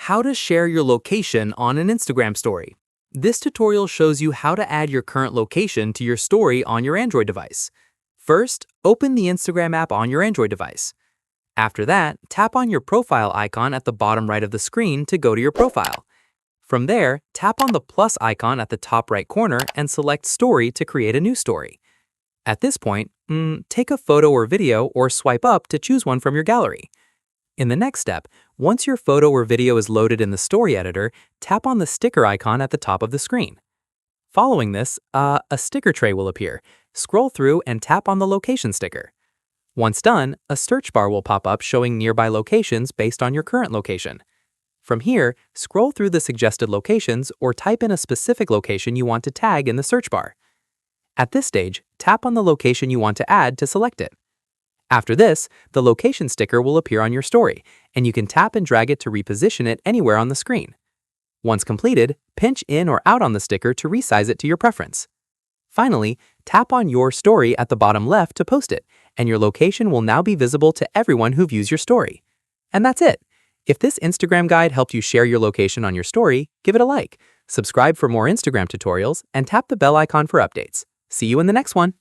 How to share your location on an Instagram story. This tutorial shows you how to add your current location to your story on your Android device. First, open the Instagram app on your Android device. After that, tap on your profile icon at the bottom right of the screen to go to your profile. From there, tap on the plus icon at the top right corner and select Story to create a new story. At this point, take a photo or video or swipe up to choose one from your gallery. In the next step, once your photo or video is loaded in the story editor, tap on the sticker icon at the top of the screen. Following this, a sticker tray will appear. Scroll through and tap on the location sticker. Once done, a search bar will pop up showing nearby locations based on your current location. From here, scroll through the suggested locations or type in a specific location you want to tag in the search bar. At this stage, tap on the location you want to add to select it. After this, the location sticker will appear on your story, and you can tap and drag it to reposition it anywhere on the screen. Once completed, pinch in or out on the sticker to resize it to your preference. Finally, tap on Your Story at the bottom left to post it, and your location will now be visible to everyone who views your story. And that's it! If this Instagram guide helped you share your location on your story, give it a like, subscribe for more Instagram tutorials, and tap the bell icon for updates. See you in the next one!